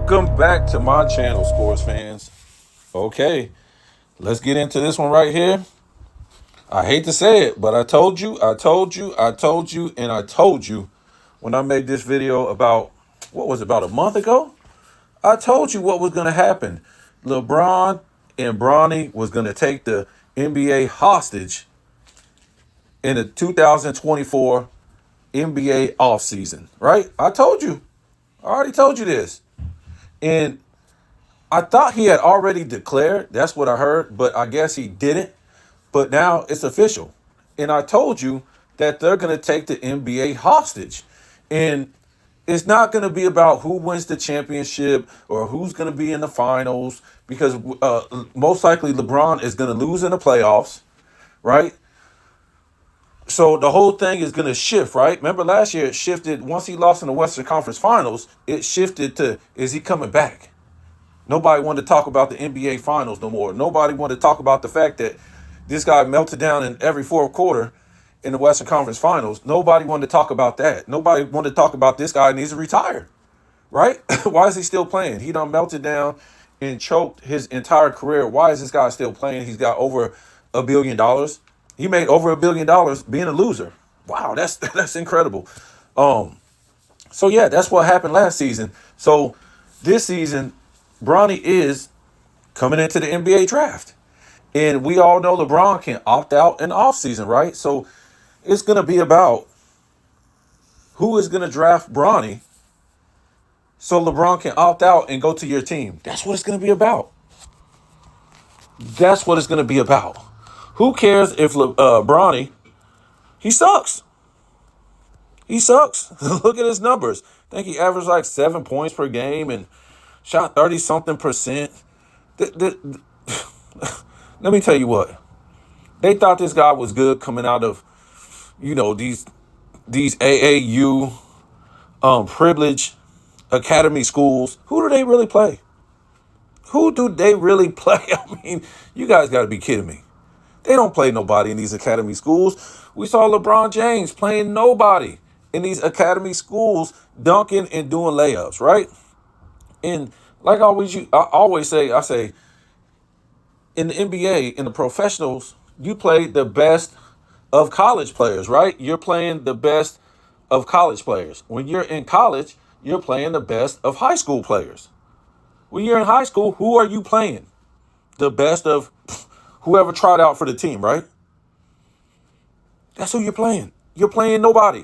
Welcome back to my channel, sports fans. Okay, let's get into this one right here. I hate to say it, but I told you, and I told you when I made this video about, what was it, about a month ago? I told you what was going to happen. LeBron and Bronny was going to take the NBA hostage in the 2024 NBA offseason, right? I told you. I already told you this. And I thought he had already declared. That's what I heard, but I guess he didn't. But now it's official. And I told you that they're going to take the NBA hostage. And it's not going to be about who wins the championship or who's going to be in the finals because most likely LeBron is going to lose in the playoffs, right? So the whole thing is going to shift, right? Remember last year it shifted. Once he lost in the Western Conference Finals, it shifted to, is he coming back? Nobody wanted to talk about the NBA Finals no more. Nobody wanted to talk about the fact that this guy melted down in every fourth quarter in the Western Conference Finals. Nobody wanted to talk about that. Nobody wanted to talk about this guy needs to retire, right? Why is he still playing? He done melted down and choked his entire career. Why is this guy still playing? He's got over $1 billion. He made over $1 billion being a loser. Wow, that's incredible. So yeah, that's what happened last season. So this season, Bronny is coming into the NBA draft. And we all know LeBron can opt out in the offseason, right? So it's going to be about who is going to draft Bronny so LeBron can opt out and go to your team. That's what it's going to be about. That's what it's going to be about. Who cares if Bronny, he sucks. He sucks. Look at his numbers. I think he averaged like 7 points per game and shot 30-something%. Let me tell you what. They thought this guy was good coming out of, these AAU privilege academy schools. Who do they really play? Who do they really play? I mean, you guys got to be kidding me. They don't play nobody in these academy schools. We saw LeBron James playing nobody in these academy schools, dunking and doing layups, right? And like I always say, in the NBA, in the professionals, you play the best of college players, right? You're playing the best of college players. When you're in college, you're playing the best of high school players. When you're in high school, who are you playing? The best of whoever tried out for the team, right? That's who you're playing. You're playing nobody,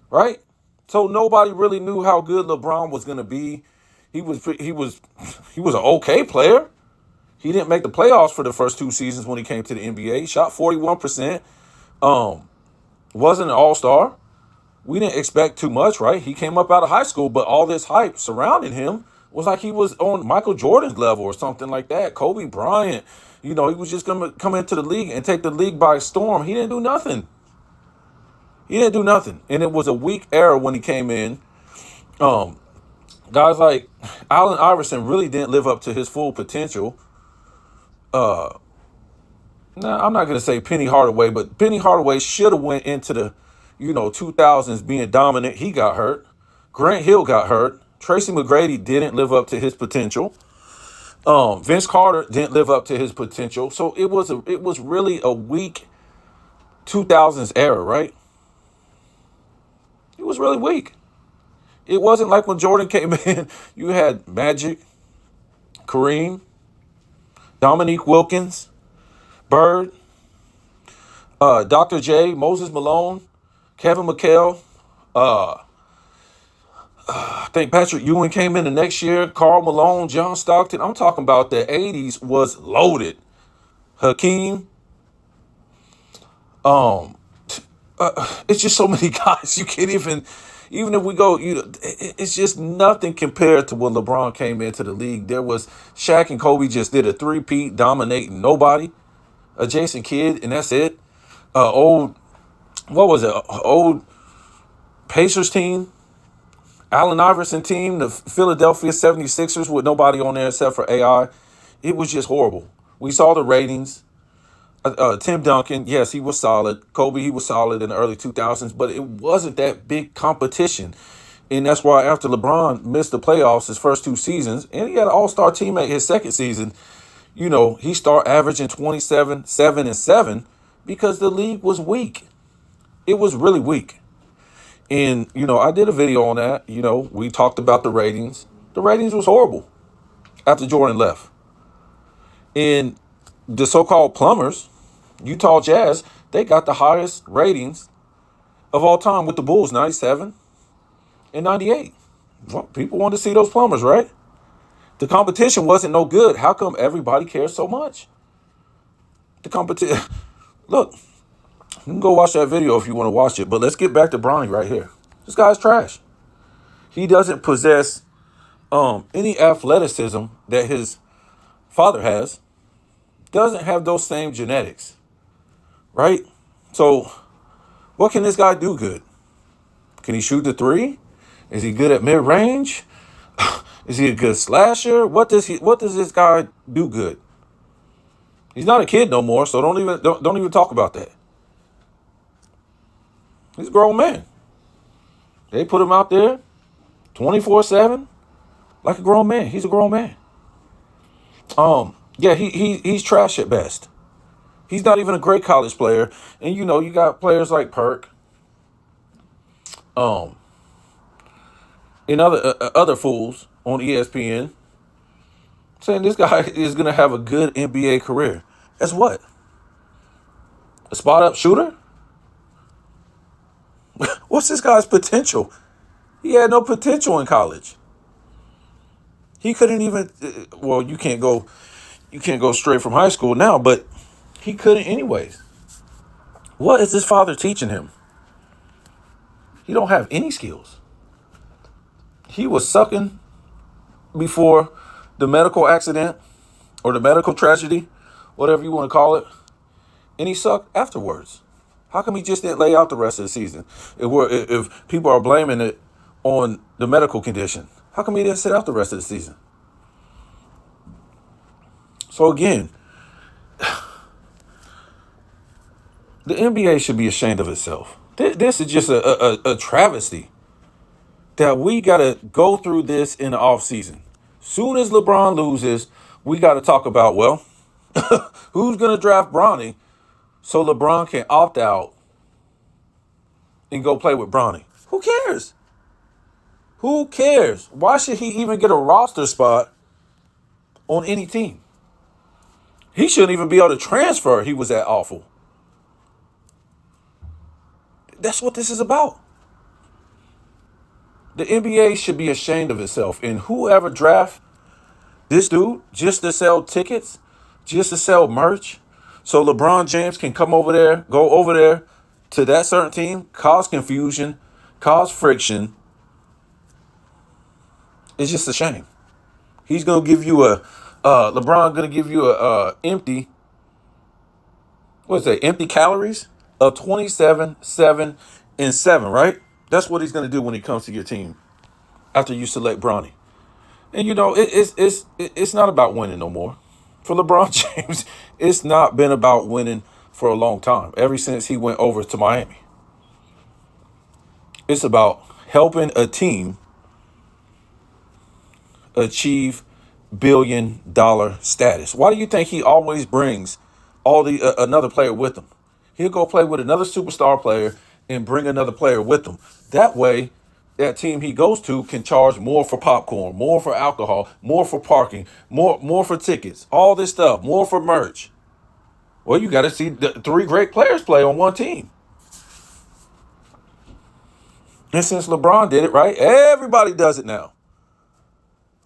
right? So nobody really knew how good LeBron was going to be. He was an okay player. He didn't make the playoffs for the first two seasons when he came to the NBA. He shot 41%. Wasn't an all-star. We didn't expect too much, right? He came up out of high school, but all this hype surrounding him was like he was on Michael Jordan's level or something like that. Kobe Bryant, he was just going to come into the league and take the league by storm. He didn't do nothing. And it was a weak era when he came in. Guys like Allen Iverson really didn't live up to his full potential. Now, I'm not going to say Penny Hardaway, but Penny Hardaway should have went into the, 2000s being dominant. He got hurt. Grant Hill got hurt. Tracy McGrady didn't live up to his potential. Vince Carter didn't live up to his potential. So it was really a weak 2000s era, right? It was really weak. It wasn't like when Jordan came in, you had Magic, Kareem, Dominique Wilkins, Bird, Dr. J, Moses Malone, Kevin McHale. I think Patrick Ewing came in the next year. Karl Malone, John Stockton. I'm talking about the 80s was loaded. Hakeem. It's just so many guys. You can't even if we go, it's just nothing compared to when LeBron came into the league. There was Shaq and Kobe just did a three-peat, dominating nobody. A Jason Kidd, and that's it. Old Pacers team, Allen Iverson team, the Philadelphia 76ers with nobody on there except for AI. It was just horrible. We saw the ratings. Tim Duncan, yes, he was solid. Kobe, he was solid in the early 2000s, but it wasn't that big competition. And that's why after LeBron missed the playoffs his first 2 seasons, and he had an all-star teammate his second season, he started averaging 27, 7, and 7 because the league was weak. It was really weak. And, I did a video on that. We talked about the ratings. The ratings was horrible after Jordan left. And the so-called plumbers, Utah Jazz, they got the highest ratings of all time with the Bulls, 97 and 98. Well, people wanted to see those plumbers, right? The competition wasn't no good. How come everybody cares so much? The competition. Look, you can go watch that video if you want to watch it. But let's get back to Bronny right here. This guy's trash. He doesn't possess any athleticism that his father has. Doesn't have those same genetics, right? So what can this guy do good? Can he shoot the three? Is he good at mid-range? Is he a good slasher? What does this guy do good? He's not a kid no more, so don't even talk about that. He's a grown man. They put him out there 24/7 like a grown man. He's a grown man. Yeah, he's trash at best. He's not even a great college player. And you got players like Perk, and other fools on ESPN saying this guy is gonna have a good NBA career. As what? A spot up shooter? What's this guy's potential? He had no potential in college. He couldn't even. Well, you can't go straight from high school now, but he couldn't anyways. What is his father teaching him? He don't have any skills. He was sucking before the medical accident or the medical tragedy, whatever you want to call it, and he sucked afterwards. How come he just didn't lay out the rest of the season? If people are blaming it on the medical condition, how come he didn't sit out the rest of the season? So again, the NBA should be ashamed of itself. This is just a travesty that we got to go through this in the offseason. Soon as LeBron loses, we got to talk about, well, who's going to draft Bronny so LeBron can opt out and go play with Bronny? Who cares? Who cares? Why should he even get a roster spot on any team? He shouldn't even be able to transfer. He was that awful. That's what this is about. The NBA should be ashamed of itself. And whoever draft this dude just to sell tickets, just to sell merch, so LeBron James can go over there to that certain team, cause confusion, cause friction. It's just a shame. He's going to give you LeBron going to give you empty calories of 27, 7, and 7, right? That's what he's going to do when he comes to your team after you select Bronny. And it's not about winning no more. For LeBron James, it's not been about winning for a long time, ever since he went over to Miami. It's about helping a team achieve billion-dollar status. Why do you think he always brings another player with him? He'll go play with another superstar player and bring another player with him. That way, that team he goes to can charge more for popcorn, more for alcohol, more for parking, more for tickets, all this stuff, more for merch. Well, you got to see the 3 great players play on one team. And since LeBron did it, right, everybody does it now.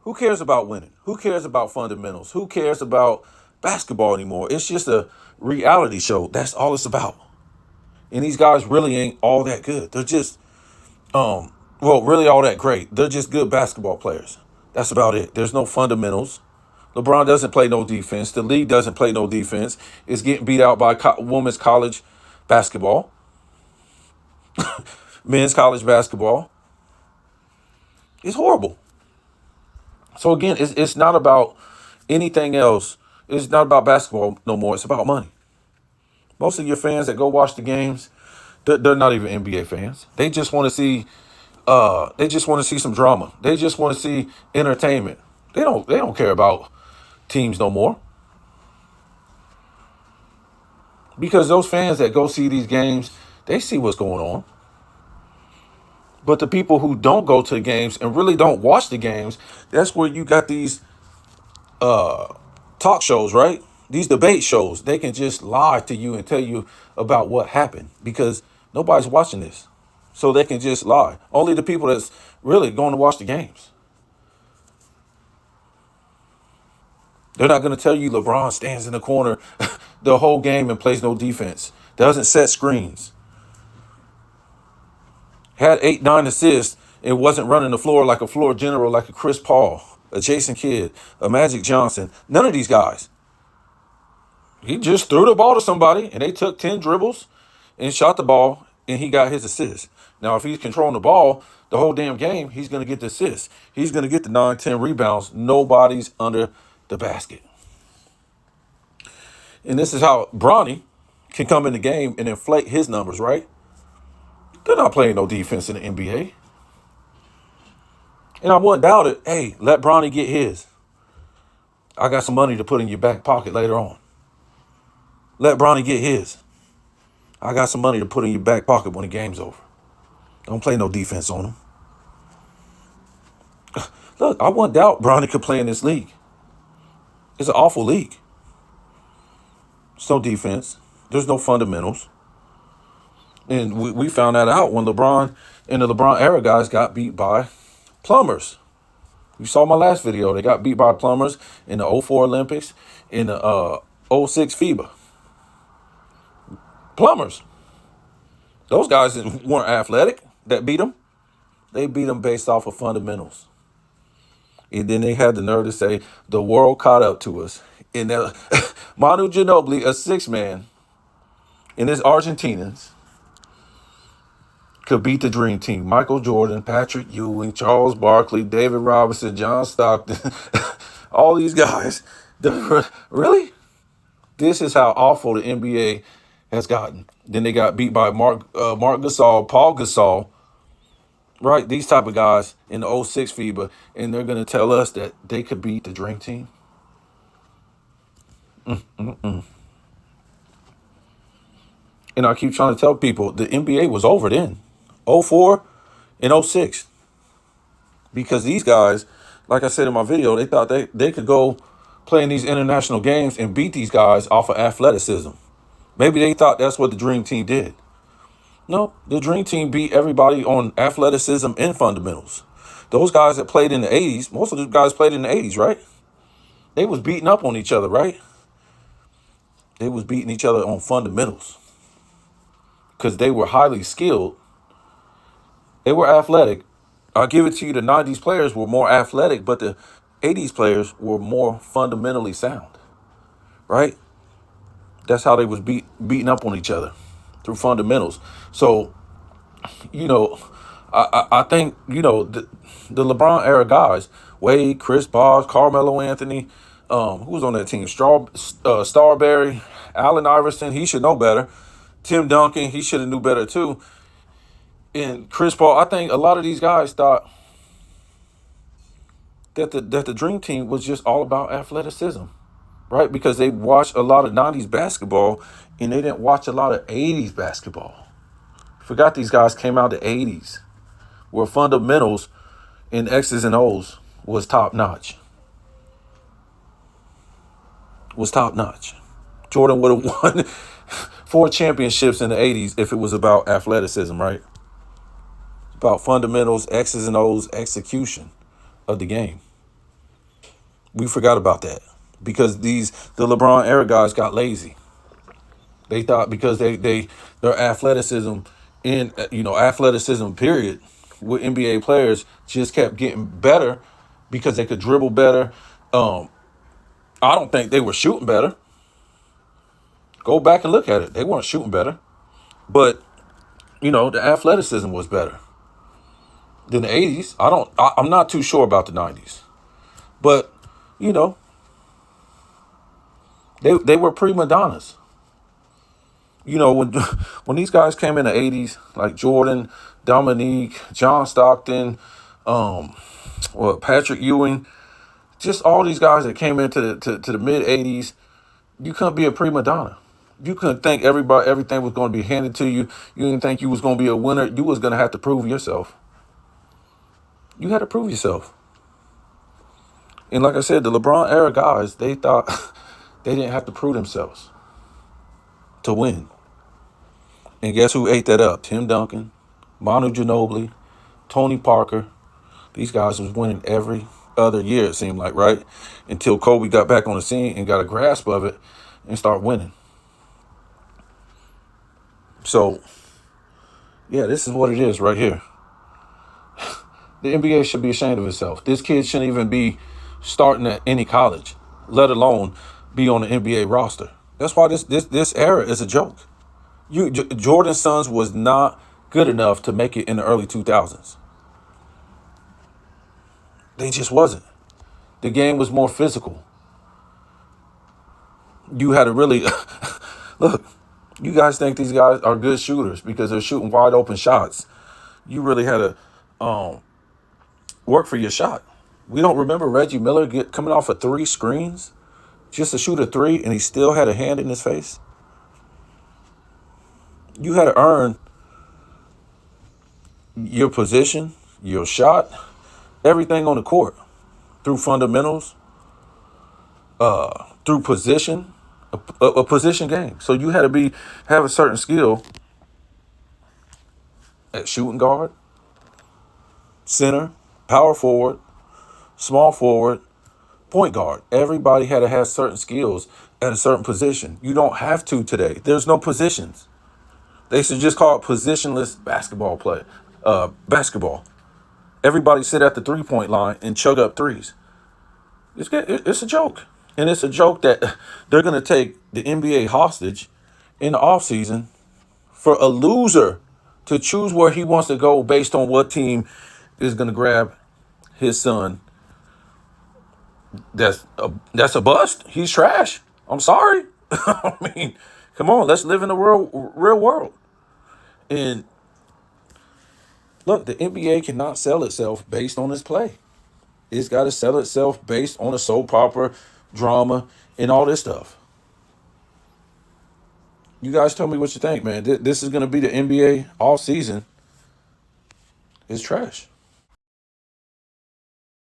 Who cares about winning? Who cares about fundamentals? Who cares about basketball anymore? It's just a reality show. That's all it's about. And these guys really ain't all that good. They're just, really all that great. They're just good basketball players. That's about it. There's no fundamentals. LeBron doesn't play no defense. The league doesn't play no defense. It's getting beat out by women's college basketball, men's college basketball. It's horrible. So again, it's not about anything else. It's not about basketball no more. It's about money. Most of your fans that go watch the games, they're not even NBA fans. They just want to see They just want to see some drama. They just want to see entertainment. They don't care about teams no more. Because those fans that go see these games, they see what's going on. But the people who don't go to the games and really don't watch the games, that's where you got these talk shows, right? These debate shows. They can just lie to you and tell you about what happened because nobody's watching this. So they can just lie. Only the people that's really going to watch the games. They're not going to tell you LeBron stands in the corner the whole game and plays no defense. Doesn't set screens. Had 8, 9 assists and wasn't running the floor like a floor general like a Chris Paul, a Jason Kidd, a Magic Johnson. None of these guys. He just threw the ball to somebody and they took 10 dribbles and shot the ball and he got his assist. Now, if he's controlling the ball the whole damn game, he's going to get the assist. He's going to get the 9, 10 rebounds. Nobody's under the basket. And this is how Bronny can come in the game and inflate his numbers, right? They're not playing no defense in the NBA. And I wouldn't doubt it. Hey, let Bronny get his. I got some money to put in your back pocket later on. Let Bronny get his. I got some money to put in your back pocket when the game's over. Don't play no defense on him. Look, I wouldn't doubt Bronny could play in this league. It's an awful league. There's no defense. There's no fundamentals. And we found that out when LeBron and the LeBron era guys got beat by plumbers. You saw my last video. They got beat by plumbers in the '04 Olympics, in the '06 FIBA. Plumbers. Those guys weren't athletic that beat them. They beat them based off of fundamentals. And then they had the nerve to say, the world caught up to us. And Manu Ginobili, a 6-man, and his Argentinians could beat the Dream Team. Michael Jordan, Patrick Ewing, Charles Barkley, David Robinson, John Stockton, all these guys. Really? This is how awful the NBA has gotten. Then they got beat by Mark Gasol, Paul Gasol, right? These type of guys in the '06 FIBA, and they're going to tell us that they could beat the Dream Team. And I keep trying to tell people the NBA was over then, '04 and '06, because these guys, like I said in my video, they thought they could go play in these international games and beat these guys off of athleticism. Maybe they thought that's what the Dream Team did. No, the Dream Team beat everybody on athleticism and fundamentals. Those guys that played in the 80s, most of the guys played in the 80s, right? They was beating up on each other, right? They was beating each other on fundamentals because they were highly skilled. They were athletic. I'll give it to you, the 90s players were more athletic, but the 80s players were more fundamentally sound, right? That's how they was beating up on each other, through fundamentals. So, I think, the LeBron era guys, Wade, Chris Bosh, Carmelo Anthony, who was on that team? Starberry, Allen Iverson, he should know better. Tim Duncan, he should have knew better too. And Chris Paul, I think a lot of these guys thought that the Dream Team was just all about athleticism, right? Because they watched a lot of 90s basketball and they didn't watch a lot of 80s basketball. Forgot these guys came out the 80s where fundamentals in X's and O's was top notch. Jordan would have won 4 championships in the 80s if it was about athleticism, right? About fundamentals, X's and O's, execution of the game. We forgot about that because the LeBron era guys got lazy. They thought because their athleticism in athleticism period with NBA players just kept getting better because they could dribble better. I don't think they were shooting better. Go back and look at it. They weren't shooting better. But, the athleticism was better than the 80s. I'm not too sure about the 90s. But, they were prima donnas. You know, when when these guys came in the 80s, like Jordan, Dominique, John Stockton, um, Patrick Ewing, just all these guys that came into to the mid 80s, you couldn't be a prima donna. You couldn't think everything was going to be handed to you. You didn't think you was going to be a winner. You was going to have to prove yourself. You had to prove yourself. And like I said, the LeBron era guys, they thought they didn't have to prove themselves to win. And guess who ate that up? Tim Duncan, Manu Ginobili, Tony Parker. These guys was winning every other year, it seemed like, right? Until Kobe got back on the scene and got a grasp of it and start winning. So, yeah, this is what it is right here. The NBA should be ashamed of itself. This kid shouldn't even be starting at any college, let alone be on the NBA roster. That's why this era is a joke. Jordan's sons was not good enough to make it in the early 2000s. They just wasn't. The game was more physical. You had to really look. You guys think these guys are good shooters because they're shooting wide open shots. You really had to work for your shot. We don't remember Reggie Miller coming off of 3 screens just to shoot a 3, and he still had a hand in his face. You had to earn your position, your shot, everything on the court through fundamentals, through position, a position game. So you had to have a certain skill at shooting guard, center, power forward, small forward, point guard. Everybody had to have certain skills at a certain position. You don't have to today. There's no positions. They should just call it positionless basketball play. Basketball. Everybody sit at the 3-point line and chug up threes. It's a joke. And it's a joke that they're going to take the NBA hostage in the offseason for a loser to choose where he wants to go based on what team is going to grab his son. That's a bust. He's trash. I'm sorry. I mean, come on, let's live in the real world. And look, the NBA cannot sell itself based on its play. It's got to sell itself based on a soap opera, drama, and all this stuff. You guys tell me what you think, man. This is going to be the NBA all season. It's trash.